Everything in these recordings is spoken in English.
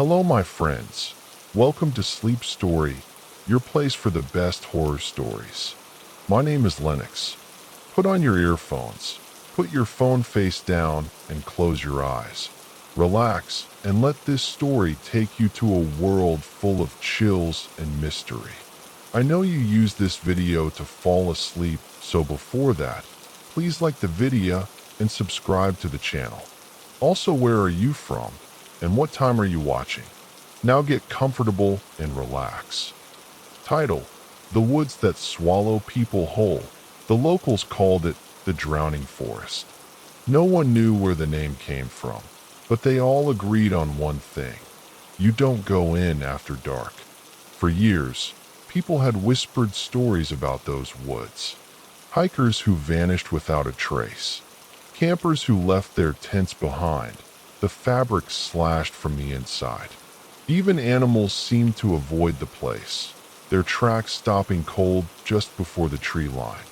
Hello, my friends. Welcome to Sleep Story, your place for the best horror stories. My name is Lennox. Put on your earphones, put your phone face down, and close your eyes. Relax, and let this story take you to a world full of chills and mystery. I know you use this video to fall asleep, so before that, please like the video and subscribe to the channel. Also, where are you from? And what time are you watching? Now get comfortable and relax. Title: The Woods That Swallow People Whole. The locals called it the Drowning Forest. No one knew where the name came from, but they all agreed on one thing: you don't go in after dark. For years, people had whispered stories about those woods. Hikers who vanished without a trace. Campers who left their tents behind, the fabric slashed from the inside. Even animals seemed to avoid the place, their tracks stopping cold just before the tree line.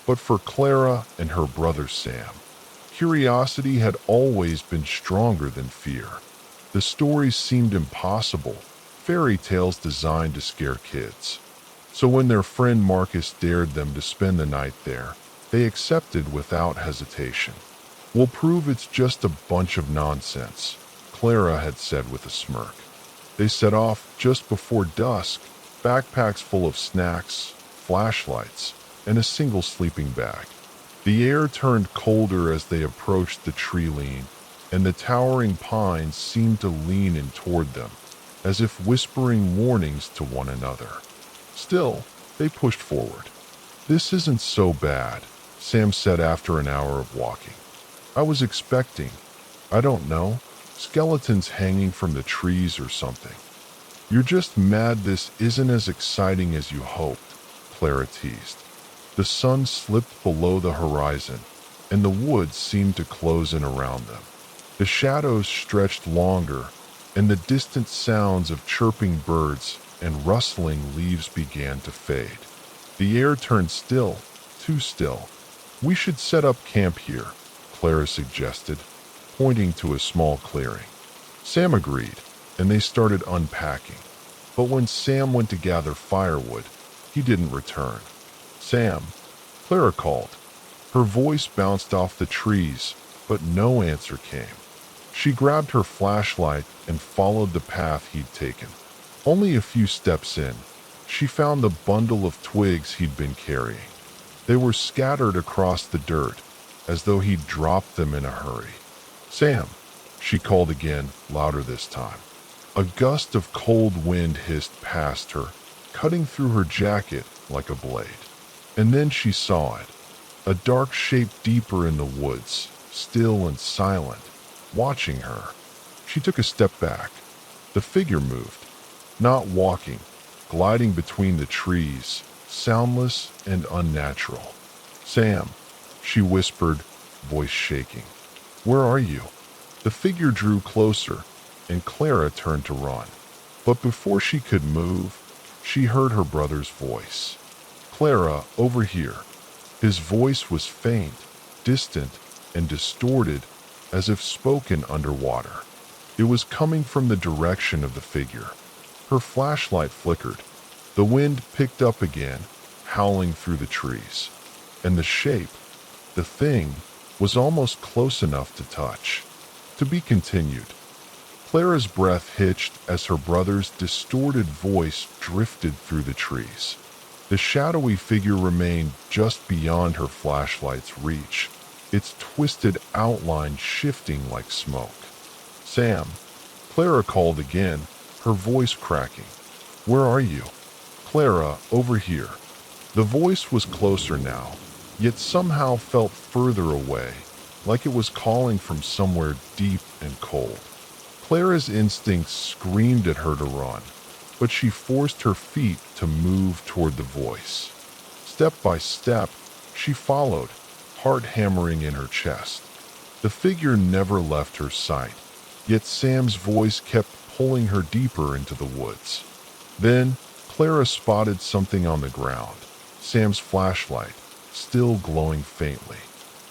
But for Clara and her brother Sam, curiosity had always been stronger than fear. The stories seemed impossible, fairy tales designed to scare kids. So when their friend Marcus dared them to spend the night there, they accepted without hesitation. "We'll prove it's just a bunch of nonsense," Clara had said with a smirk. They set off just before dusk, backpacks full of snacks, flashlights, and a single sleeping bag. The air turned colder as they approached the tree line, and the towering pines seemed to lean in toward them, as if whispering warnings to one another. Still, they pushed forward. "This isn't so bad," Sam said after an hour of walking. "I was expecting, I don't know, skeletons hanging from the trees or something." "You're just mad this isn't as exciting as you hoped," Clara teased. The sun slipped below the horizon, and the woods seemed to close in around them. The shadows stretched longer, and the distant sounds of chirping birds and rustling leaves began to fade. The air turned still, too still. "We should set up camp here," Clara suggested, pointing to a small clearing. Sam agreed, and they started unpacking. But when Sam went to gather firewood, he didn't return. "Sam," Clara called. Her voice bounced off the trees, but no answer came. She grabbed her flashlight and followed the path he'd taken. Only a few steps in, she found the bundle of twigs he'd been carrying. They were scattered across the dirt, as though he'd dropped them in a hurry. "Sam," she called again, louder this time. A gust of cold wind hissed past her, cutting through her jacket like a blade. And then she saw it, a dark shape deeper in the woods, still and silent, watching her. She took a step back. The figure moved, not walking, gliding between the trees, soundless and unnatural. "Sam," she whispered, voice shaking. "Where are you?" The figure drew closer, and Clara turned to run. But before she could move, she heard her brother's voice. "Clara, over here." His voice was faint, distant, and distorted, as if spoken underwater. It was coming from the direction of the figure. Her flashlight flickered. The wind picked up again, howling through the trees. And the shape, the thing, was almost close enough to touch. To be continued. Clara's breath hitched as her brother's distorted voice drifted through the trees. The shadowy figure remained just beyond her flashlight's reach, its twisted outline shifting like smoke. "Sam," Clara called again, her voice cracking. "Where are you?" "Clara, over here." The voice was closer now, yet somehow felt further away, like it was calling from somewhere deep and cold. Clara's instincts screamed at her to run, but she forced her feet to move toward the voice. Step by step, she followed, heart hammering in her chest. The figure never left her sight, yet Sam's voice kept pulling her deeper into the woods. Then, Clara spotted something on the ground, Sam's flashlight, still glowing faintly.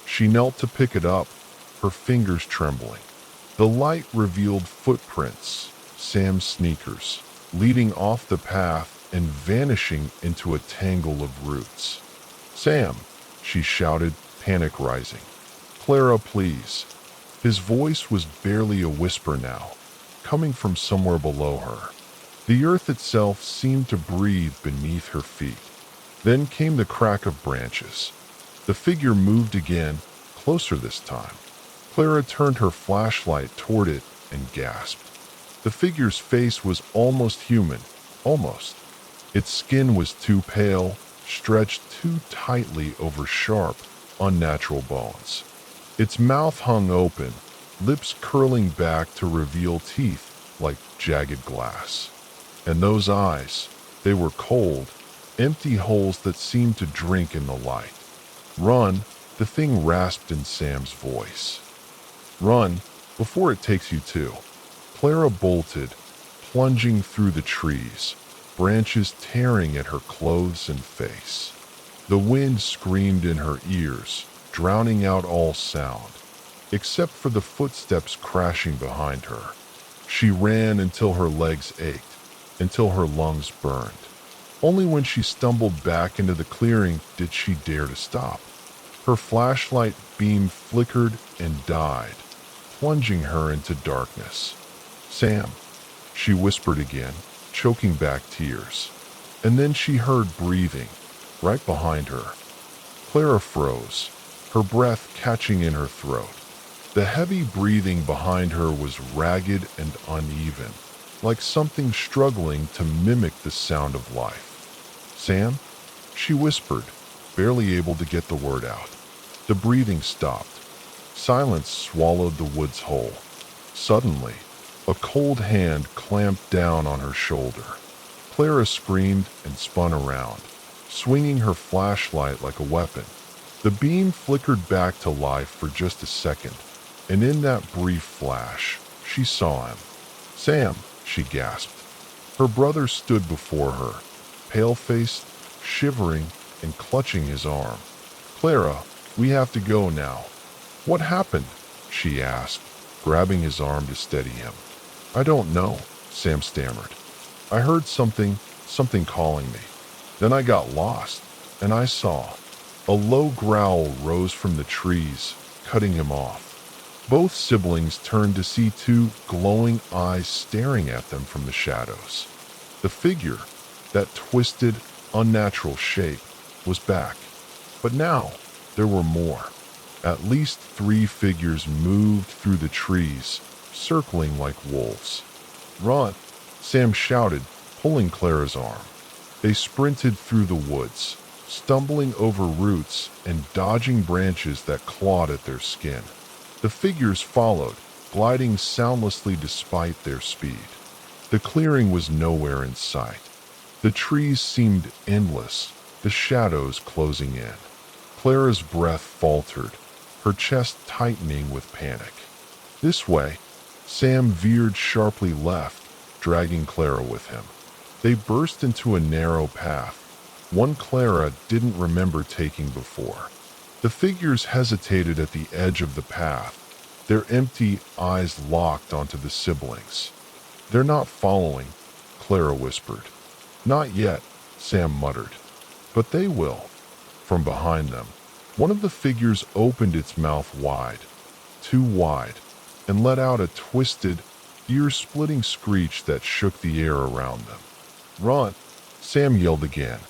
She knelt to pick it up, her fingers trembling. The light revealed footprints, Sam's sneakers, leading off the path and vanishing into a tangle of roots. "Sam," she shouted, panic rising. "Clara, please." His voice was barely a whisper now, coming from somewhere below her. The earth itself seemed to breathe beneath her feet. Then came the crack of branches. The figure moved again, closer this time. Clara turned her flashlight toward it and gasped. The figure's face was almost human, almost. Its skin was too pale, stretched too tightly over sharp, unnatural bones. Its mouth hung open, lips curling back to reveal teeth like jagged glass. And those eyes, they were cold, empty holes that seemed to drink in the light. "Run," the thing rasped in Sam's voice. "Run, before it takes you too." Clara bolted, plunging through the trees, branches tearing at her clothes and face. The wind screamed in her ears, drowning out all sound, except for the footsteps crashing behind her. She ran until her legs ached, until her lungs burned. Only when she stumbled back into the clearing did she dare to stop. Her flashlight beam flickered and died, plunging her into darkness. "Sam," she whispered again, choking back tears. And then she heard breathing, right behind her. Clara froze, her breath catching in her throat. The heavy breathing behind her was ragged and uneven, like something struggling to mimic the sound of life. "Sam?" she whispered, barely able to get the word out. The breathing stopped. Silence swallowed the woods whole. Suddenly, a cold hand clamped down on her shoulder. Clara screamed and spun around, swinging her flashlight like a weapon. The beam flickered back to life for just a second, and in that brief flash, she saw him. "Sam," she gasped. Her brother stood before her, pale-faced, shivering, and clutching his arm. "Clara, we have to go now." "What happened?" she asked, grabbing his arm to steady him. "I don't know," Sam stammered. "I heard something calling me. Then I got lost, and I saw." A low growl rose from the trees, cutting him off. Both siblings turned to see two glowing eyes staring at them from the shadows. The figure, that twisted, unnatural shape, was back. But now, there were more. At least 3 figures moved through the trees, circling like wolves. "Run!" Sam shouted, pulling Clara's arm. They sprinted through the woods, stumbling over roots and dodging branches that clawed at their skin. The figures followed, gliding soundlessly despite their speed. The clearing was nowhere in sight. The trees seemed endless, the shadows closing in. Clara's breath faltered, her chest tightening with panic. "This way." Sam veered sharply left, dragging Clara with him. They burst into a narrow path, one Clara didn't remember taking before. The figures hesitated at the edge of the path, their empty eyes locked onto the siblings. "They're not following," Clara whispered. "Not yet," Sam muttered. "But they will." From behind them, one of the figures opened its mouth wide, too wide, and let out a twisted, ear-splitting screech that shook the air around them. "Run!" Sam yelled again.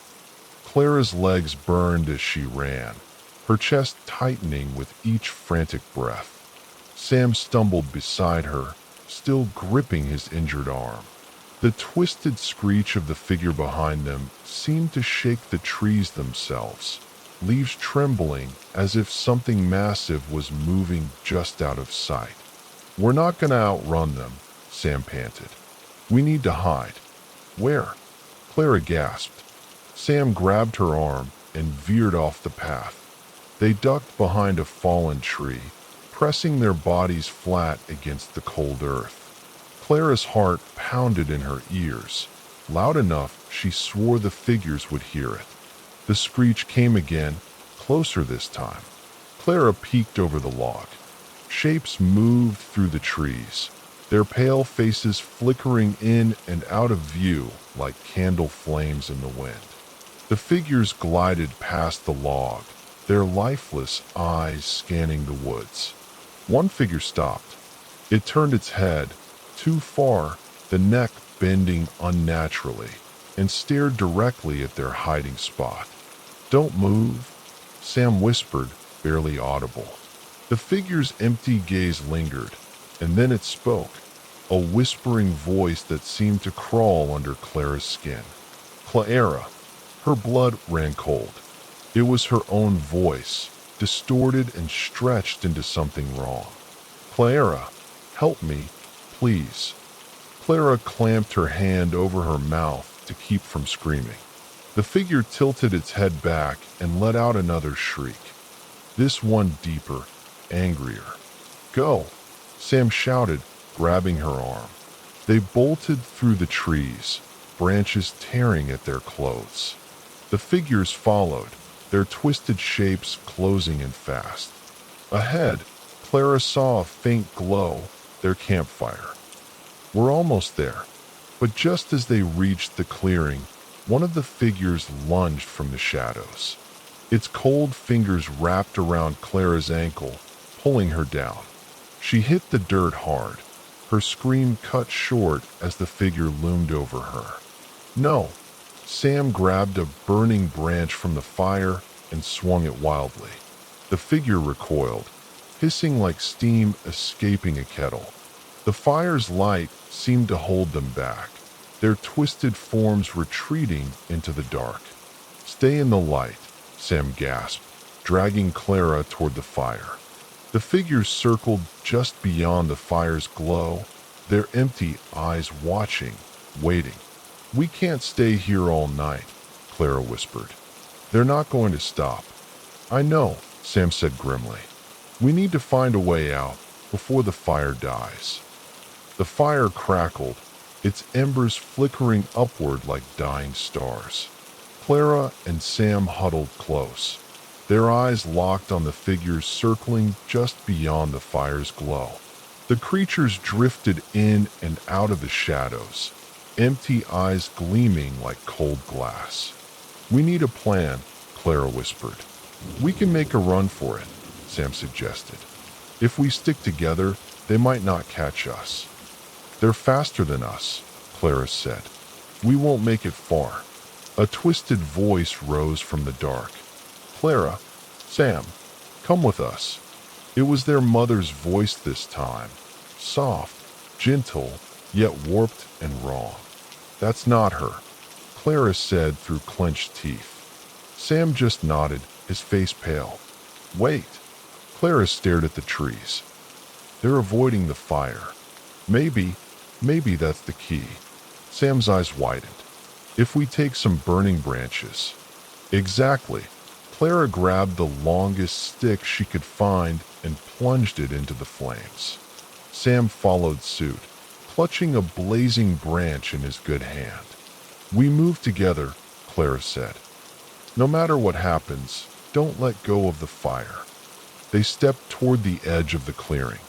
Clara's legs burned as she ran, her chest tightening with each frantic breath. Sam stumbled beside her, still gripping his injured arm. The twisted screech of the figure behind them seemed to shake the trees themselves, leaves trembling as if something massive was moving just out of sight. "We're not going to outrun them," Sam panted. "We need to hide." "Where?" Clara gasped. Sam grabbed her arm and veered off the path. They ducked behind a fallen tree, pressing their bodies flat against the cold earth. Clara's heart pounded in her ears, loud enough she swore the figures would hear it. The screech came again, closer this time. Clara peeked over the log. Shapes moved through the trees, their pale faces flickering in and out of view like candle flames in the wind. The figures glided past the log, their lifeless eyes scanning the woods. One figure stopped. It turned its head, too far, the neck bending unnaturally, and stared directly at their hiding spot. "Don't move," Sam whispered, barely audible. The figure's empty gaze lingered, and then it spoke, a whispering voice that seemed to crawl under Clara's skin. Clara. Her blood ran cold. It was her own voice, distorted and stretched into something wrong. "Clara, help me, please." Clara clamped her hand over her mouth to keep from screaming. The figure tilted its head back and let out another shriek, this one deeper, angrier. "Go," Sam shouted, grabbing her arm. They bolted through the trees, branches tearing at their clothes. The figures followed, their twisted shapes closing in fast. Ahead, Clara saw a faint glow, their campfire. "We're almost there." But just as they reached the clearing, one of the figures lunged from the shadows. Its cold fingers wrapped around Clara's ankle, pulling her down. She hit the dirt hard, her scream cut short as the figure loomed over her. "No!" Sam grabbed a burning branch from the fire and swung it wildly. The figure recoiled, hissing like steam escaping a kettle. The fire's light seemed to hold them back, their twisted forms retreating into the dark. "Stay in the light," Sam gasped, dragging Clara toward the fire. The figures circled just beyond the fire's glow, their empty eyes watching, waiting. "We can't stay here all night," Clara whispered. "They're not going to stop." "I know," Sam said grimly. "We need to find a way out before the fire dies." The fire crackled, its embers flickering upward like dying stars. Clara and Sam huddled close, their eyes locked on the figures circling just beyond the fire's glow. The creatures drifted in and out of the shadows, empty eyes gleaming like cold glass. "We need a plan," Clara whispered. "We can make a run for it," Sam suggested. "If we stick together, they might not catch us." "They're faster than us," Clara said. "We won't make it far." A twisted voice rose from the dark. "Clara, Sam, come with us." It was their mother's voice this time, soft, gentle, yet warped and wrong. "That's not her," Clara said through clenched teeth. Sam just nodded, his face pale. "Wait." Clara stared at the trees. "They're avoiding the fire. Maybe that's the key." Sam's eyes widened. "If we take some burning branches." "Exactly." Clara grabbed the longest stick she could find and plunged it into the flames. Sam followed suit, clutching a blazing branch in his good hand. "We move together," Clara said. "No matter what happens, don't let go of the fire." They stepped toward the edge of the clearing.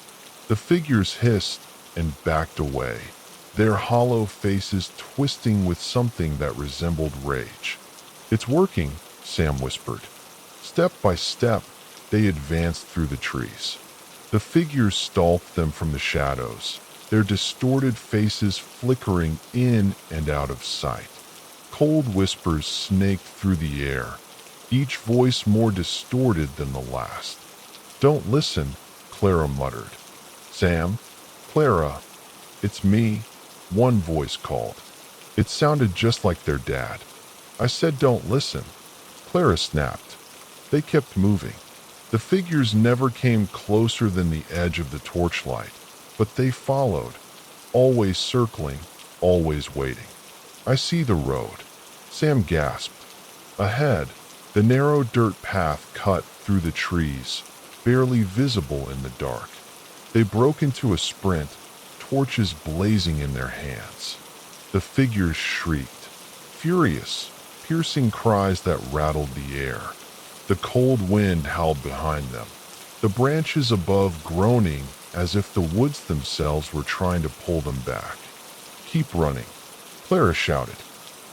The figures hissed and backed away, their hollow faces twisting with something that resembled rage. "It's working," Sam whispered. Step by step, they advanced through the trees. The figures stalked them from the shadows, their distorted faces flickering in and out of sight. Cold whispers snaked through the air, each voice more distorted than the last. "Don't listen," Clara muttered. "Sam? Clara? It's me," one voice called. It sounded just like their dad. "I said don't listen," Clara snapped. They kept moving. The figures never came closer than the edge of the torchlight, but they followed, always circling, always waiting. "I see the road," Sam gasped. Ahead, the narrow dirt path cut through the trees, barely visible in the dark. They broke into a sprint, torches blazing in their hands. The figures shrieked, furious, piercing cries that rattled the air. The cold wind howled behind them, the branches above groaning as if the woods themselves were trying to pull them back. "Keep running," Clara shouted.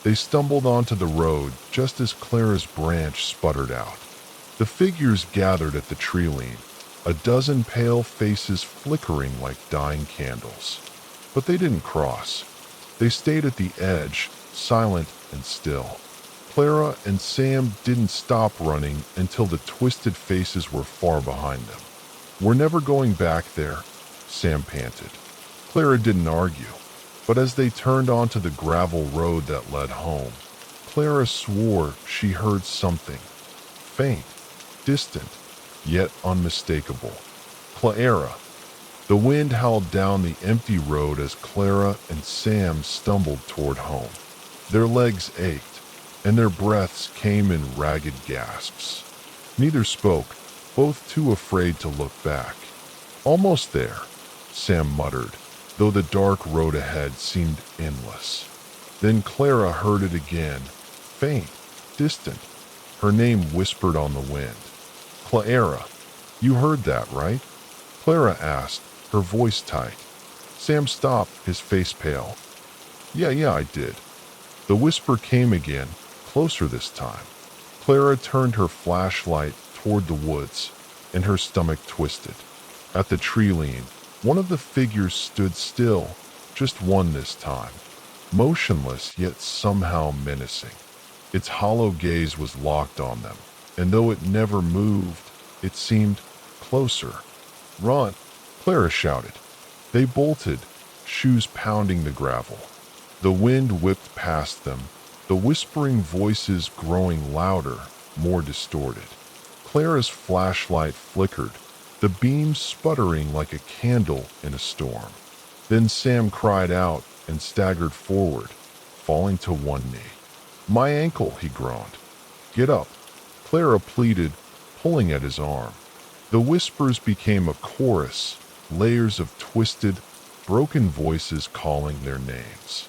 They stumbled onto the road just as Clara's branch sputtered out. The figures gathered at the tree lean, a dozen pale faces flickering like dying candles. But they didn't cross. They stayed at the edge, silent and still. Clara and Sam didn't stop running until the twisted faces were far behind them. "We're never going back there," Sam panted. Clara didn't argue, but as they turned onto the gravel road that led home, Clara swore she heard something, faint, distant, yet unmistakable. "Clara." The wind howled down the empty road as Clara and Sam stumbled toward home. Their legs ached, and their breaths came in ragged gasps. Neither spoke, both too afraid to look back. "Almost there," Sam muttered, though the dark road ahead seemed endless. Then Clara heard it again, faint, distant, her name whispered on the wind. "Clara, you heard that, right?" Clara asked, her voice tight. Sam stopped, his face pale. Yeah, I did." The whisper came again, closer this time. Clara turned her flashlight toward the woods, and her stomach twisted. At the tree lean, one of the figures stood still, just one this time, motionless yet somehow menacing. Its hollow gaze was locked on them, and though it never moved, it seemed closer. "Run!" Clara shouted. They bolted, shoes pounding the gravel. The wind whipped past them, the whispering voices growing louder, more distorted. Clara's flashlight flickered, the beam sputtering like a candle in a storm. Then Sam cried out and staggered forward, falling to one knee. "My ankle," he groaned. "Get up," Clara pleaded, pulling at his arm. The whispers became a chorus, layers of twisted, broken voices calling their names.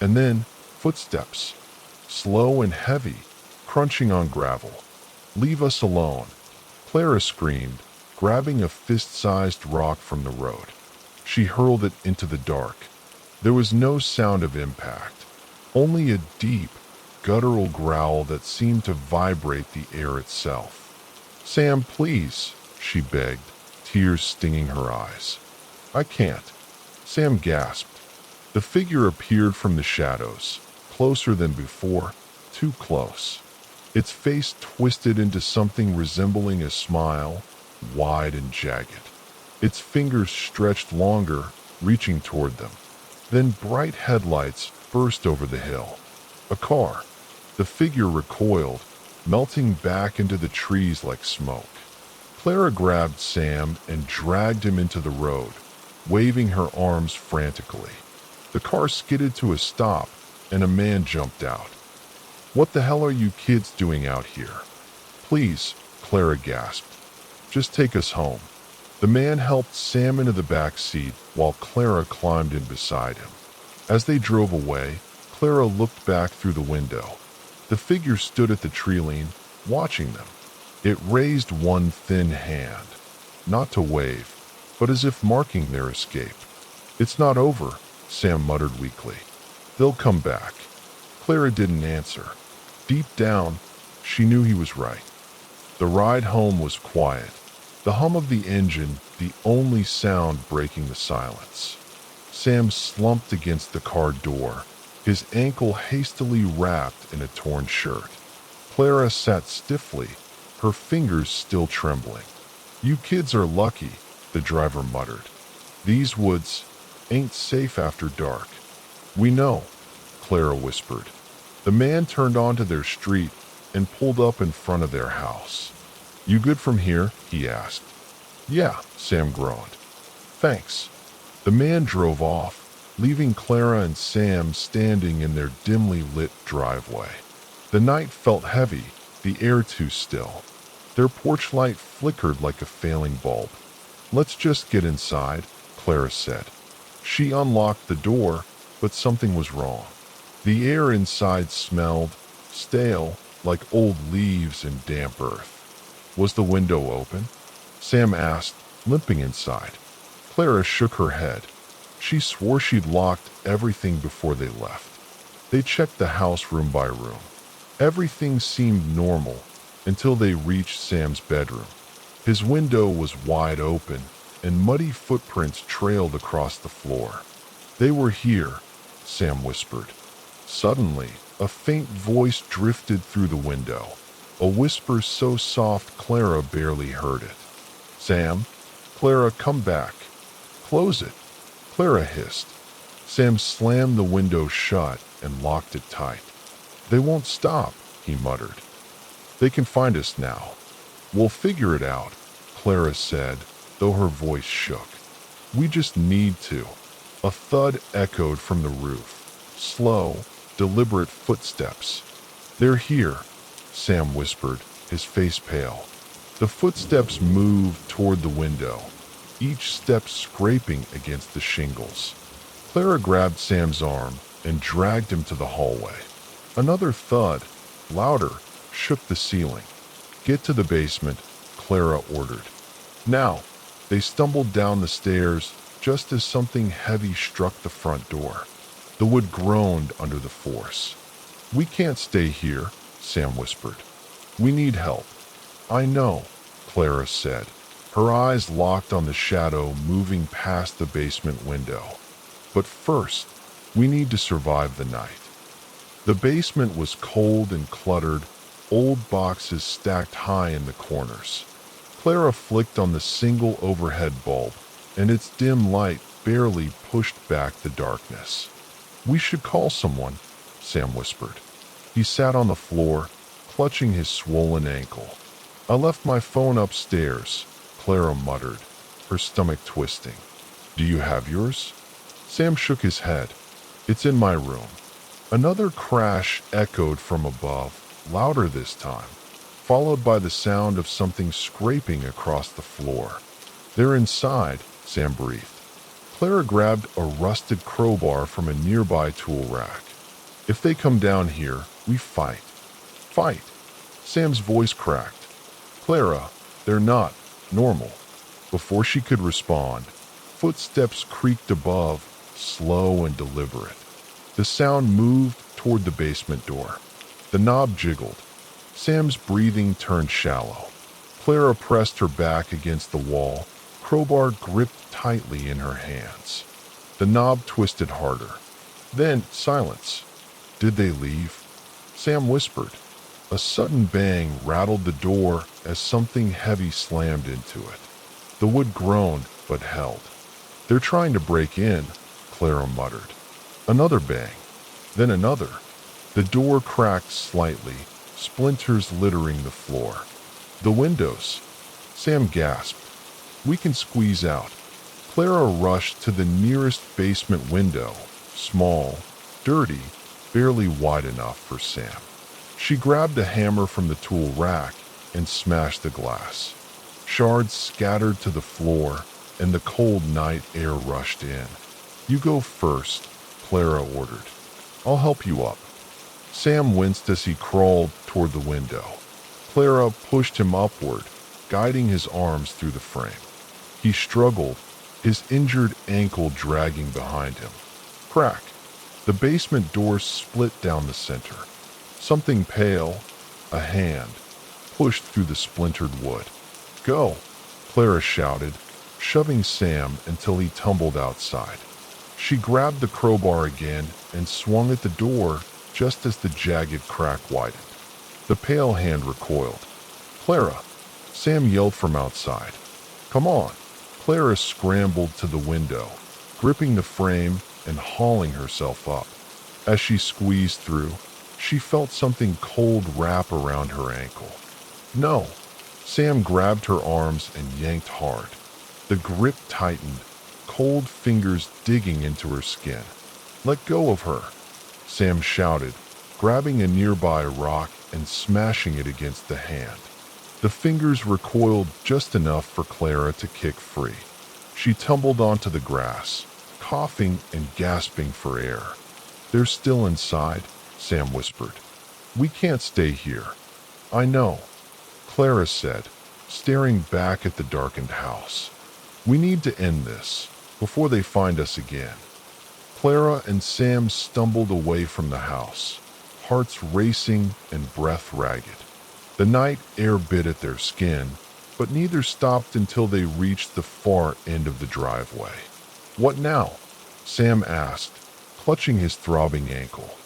And then footsteps, slow and heavy, crunching on gravel. "Leave us alone," Clara screamed, grabbing a fist-sized rock from the road. She hurled it into the dark. There was no sound of impact, only a deep, guttural growl that seemed to vibrate the air itself. "Sam, please," she begged, tears stinging her eyes. "I can't." Sam gasped. The figure appeared from the shadows, closer than before, too close. Its face twisted into something resembling a smile, wide and jagged. Its fingers stretched longer, reaching toward them. Then bright headlights burst over the hill. A car. The figure recoiled, melting back into the trees like smoke. Clara grabbed Sam and dragged him into the road, waving her arms frantically. The car skidded to a stop, and a man jumped out. "What the hell are you kids doing out here?" "Please," Clara gasped. "Just take us home." The man helped Sam into the back seat while Clara climbed in beside him. As they drove away, Clara looked back through the window. The figure stood at the tree lean, watching them. It raised one thin hand, not to wave, but as if marking their escape. "It's not over," Sam muttered weakly. "They'll come back." Clara didn't answer. Deep down, she knew he was right. The ride home was quiet, the hum of the engine the only sound breaking the silence. Sam slumped against the car door, his ankle hastily wrapped in a torn shirt. Clara sat stiffly, her fingers still trembling. "You kids are lucky," the driver muttered. "These woods ain't safe after dark." "We know," Clara whispered. The man turned onto their street and pulled up in front of their house. "You good from here?" he asked. "Yeah," Sam groaned. "Thanks." The man drove off, leaving Clara and Sam standing in their dimly lit driveway. The night felt heavy, the air too still. Their porch light flickered like a failing bulb. "Let's just get inside," Clara said. She unlocked the door, but something was wrong. The air inside smelled stale, like old leaves and damp earth. "Was the window open?" Sam asked, limping inside. Clara shook her head. She swore she'd locked everything before they left. They checked the house room by room. Everything seemed normal until they reached Sam's bedroom. His window was wide open, and muddy footprints trailed across the floor. "They were here," Sam whispered. Suddenly, a faint voice drifted through the window, a whisper so soft Clara barely heard it. "Sam? Clara, come back. Close it," Clara hissed. Sam slammed the window shut and locked it tight. "They won't stop," he muttered. "They can find us now. We'll figure it out," Clara said, though her voice shook. "We just need to." A thud echoed from the roof. Slow, deliberate footsteps. "They're here," Sam whispered, his face pale. The footsteps moved toward the window, each step scraping against the shingles. Clara grabbed Sam's arm and dragged him to the hallway. Another thud, louder, shook the ceiling. "Get to the basement," Clara ordered. Now, they stumbled down the stairs just as something heavy struck the front door. The wood groaned under the force. "We can't stay here," Sam whispered. "We need help." "I know," Clara said, her eyes locked on the shadow moving past the basement window. "But first, we need to survive the night." The basement was cold and cluttered, old boxes stacked high in the corners. Clara flicked on the single overhead bulb, and its dim light barely pushed back the darkness. "We should call someone," Sam whispered. He sat on the floor, clutching his swollen ankle. "I left my phone upstairs," Clara muttered, her stomach twisting. "Do you have yours?" Sam shook his head. "It's in my room." Another crash echoed from above, louder this time, followed by the sound of something scraping across the floor. "They're inside," Sam breathed. Clara grabbed a rusted crowbar from a nearby tool rack. "If they come down here, we fight." "Fight?" Sam's voice cracked. "Clara, they're not normal." Before she could respond, footsteps creaked above, slow and deliberate. The sound moved toward the basement door. The knob jiggled. Sam's breathing turned shallow. Clara pressed her back against the wall, crowbar gripped tightly in her hands. The knob twisted harder. Then silence. "Did they leave?" Sam whispered. A sudden bang rattled the door as something heavy slammed into it. The wood groaned but held. "They're trying to break in," Clara muttered. Another bang. Then another. The door cracked slightly, splinters littering the floor. "The windows," Sam gasped. "We can squeeze out." Clara rushed to the nearest basement window, small, dirty, barely wide enough for Sam. She grabbed a hammer from the tool rack and smashed the glass. Shards scattered to the floor, and the cold night air rushed in. "You go first," Clara ordered. "I'll help you up." Sam winced as he crawled toward the window. Clara pushed him upward, guiding his arms through the frame. He struggled, his injured ankle dragging behind him. Crack! The basement door split down the center. Something pale, a hand, pushed through the splintered wood. "Go!" Clara shouted, shoving Sam until he tumbled outside. She grabbed the crowbar again and swung at the door just as the jagged crack widened. The pale hand recoiled. "Clara!" Sam yelled from outside. "Come on!" Clara scrambled to the window, gripping the frame and hauling herself up. As she squeezed through, she felt something cold wrap around her ankle. "No!" Sam grabbed her arms and yanked hard. The grip tightened, cold fingers digging into her skin. "Let go of her!" Sam shouted, grabbing a nearby rock and smashing it against the hand. The fingers recoiled just enough for Clara to kick free. She tumbled onto the grass, coughing and gasping for air. "They're still inside," Sam whispered. "We can't stay here." "I know," Clara said, staring back at the darkened house. We need to end this before they find us again. Clara and Sam stumbled away from the house, hearts racing and breath ragged. The night air bit at their skin, but neither stopped until they reached the far end of the driveway. "What now?" Sam asked, clutching his throbbing ankle.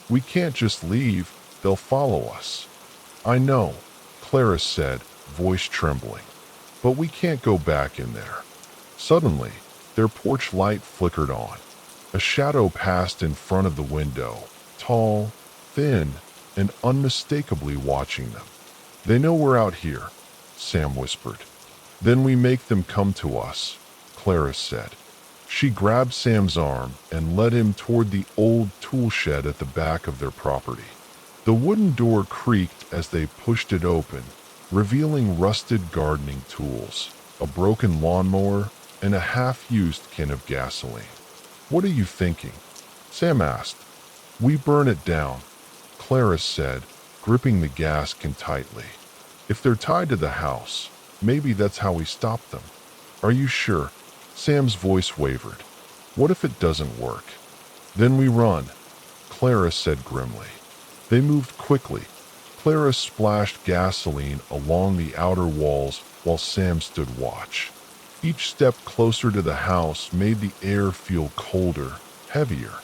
"We can't just leave. They'll follow us." "I know," Clara said, voice trembling. "But we can't go back in there." Suddenly, their porch light flickered on. A shadow passed in front of the window, tall, thin, and unmistakably watching them. "They know we're out here," Sam whispered. "Then we make them come to us," Clara said. She grabbed Sam's arm and led him toward the old tool shed at the back of their property. The wooden door creaked as they pushed it open, revealing rusted gardening tools, a broken lawnmower, and a half-used can of gasoline. "What are you thinking?" Sam asked. "We burn it down," Clara said, gripping the gas can tightly. "If they're tied to the house, maybe that's how we stop them." "Are you sure?" Sam's voice wavered. "What if it doesn't work?" "Then we run," Clara said grimly. They moved quickly. Clara splashed gasoline along the outer walls while Sam stood watch. Each step closer to the house made the air feel colder, heavier.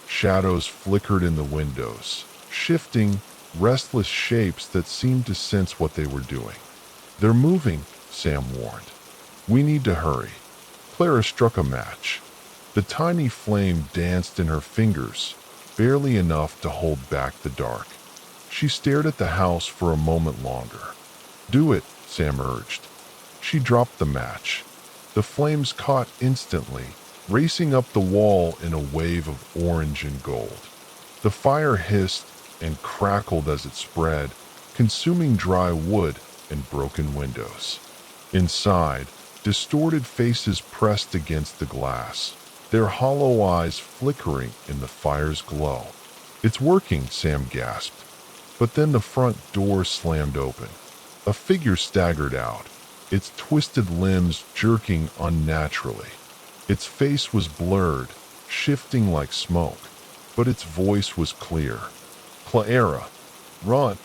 Shadows flickered in the windows, shifting, restless shapes that seemed to sense what they were doing. "They're moving," Sam warned. "We need to hurry." Clara struck a match. The tiny flame danced in her fingers, barely enough to hold back the dark. She stared at the house for a moment longer. "Do it," Sam urged. She dropped the match. The flames caught instantly, racing up the wall in a wave of orange and gold. The fire hissed and crackled as it spread, consuming dry wood and broken windows. Inside, distorted faces pressed against the glass, their hollow eyes flickering in the fire's glow. "It's working," Sam gasped. But then the front door slammed open. A figure staggered out, its twisted limbs jerking unnaturally. Its face was blurred, shifting like smoke, but its voice was clear. "Clara, run!"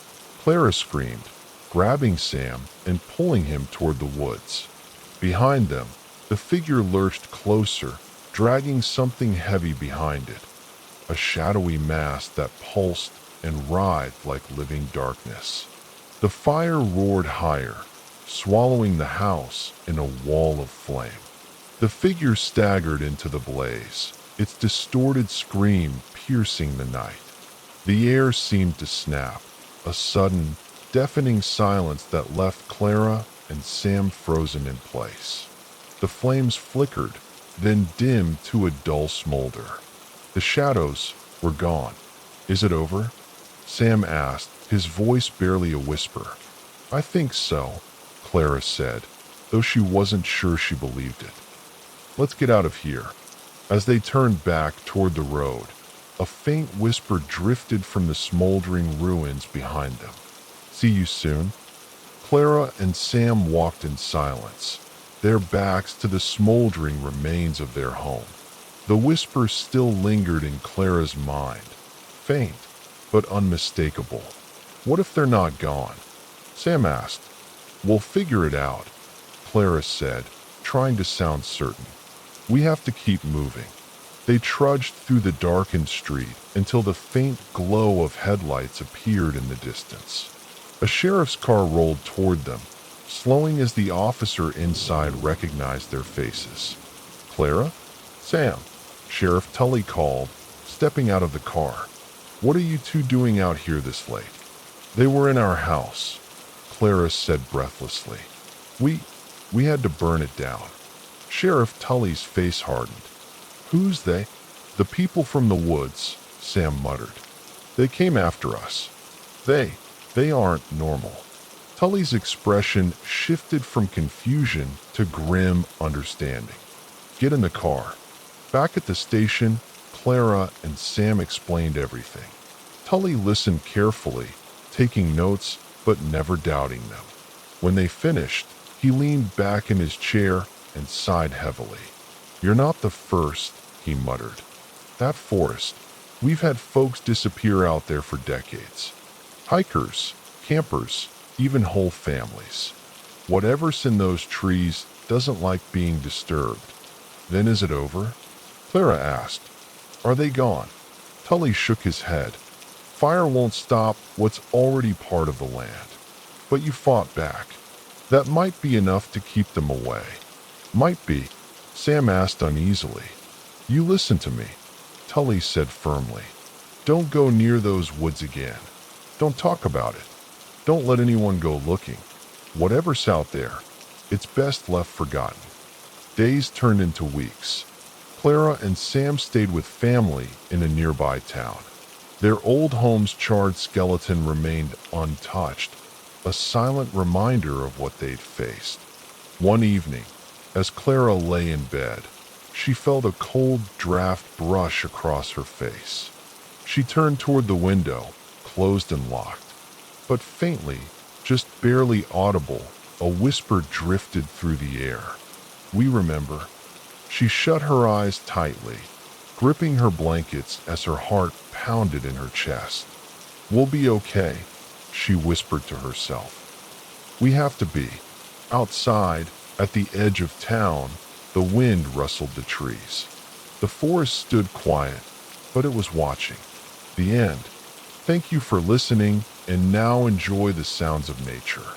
Clara screamed, grabbing Sam and pulling him toward the woods. Behind them, the figure lurched closer, dragging something heavy behind it, a shadowy mass that pulsed and writhed like living darkness. The fire roared higher, swallowing the house in a wall of flame. The figure staggered into the blaze, its distorted scream piercing the night. The air seemed to snap, a sudden, deafening silence that left Clara and Sam frozen in place. The flames flickered, then dimmed to a dull smolder. The shadows were gone. "Is it over?" Sam asked, his voice barely a whisper. "I think so," Clara said, though she wasn't sure she believed it. "Let's get out of here." As they turned back toward the road, a faint whisper drifted from the smoldering ruins behind them. "See you soon." Clara and Sam walked in silence, their backs to the smoldering remains of their home. The whisper still lingered in Clara's mind, faint but unmistakable. "What if they're not gone?" Sam asked. "We'll figure it out," Clara said, trying to sound certain. "We have to keep moving." They trudged through the darkened street until the faint glow of headlights appeared in the distance. A sheriff's car rolled toward them, slowing as the officer inside recognized their faces. "Clara? Sam," Sheriff Tully called, stepping out of the car. "What are you two doing out here this late?" "They were in our house," Clara said breathlessly. We had to burn it down." Sheriff Tully's face hardened. "Who's they?" "The people from the woods," Sam muttered. "They came after us. They aren't normal." Tully's expression shifted from confusion to grim understanding. "Get in the car." Back at the station, Clara and Sam explained everything. Tully listened carefully, taking notes but never doubting them. When they finished, he leaned back in his chair and sighed heavily. "You're not the first," he muttered. "That forest, we've had folks disappear out there for decades. Hikers, campers, even whole families. Whatever's in those trees doesn't like being disturbed." "Then is it over?" Clara asked. "Are they gone?" Tully shook his head. "Fire won't stop what's already part of the land. But you fought back. That might be enough to keep them away." "Might be," Sam asked uneasily. "You listen to me," Tully said firmly. "Don't go near those woods again. Don't talk about it. Don't let anyone go looking. Whatever's out there, it's best left forgotten." Days turned into weeks. Clara and Sam stayed with family in a nearby town. Their old home's charred skeleton remained untouched, a silent reminder of what they'd faced. One evening, as Clara lay in bed, she felt a cold draft brush across her face. She turned toward the window, closed and locked. But faintly, just barely audible, a whisper drifted through the air. "We remember." She shut her eyes tightly, gripping her blankets as her heart pounded in her chest. "We'll be okay," she whispered to herself. "We have to be." Outside, at the edge of town, the wind rustled the trees. The forest stood quiet, but it was watching. The end. Thank you for listening, and now enjoy the sounds of nature.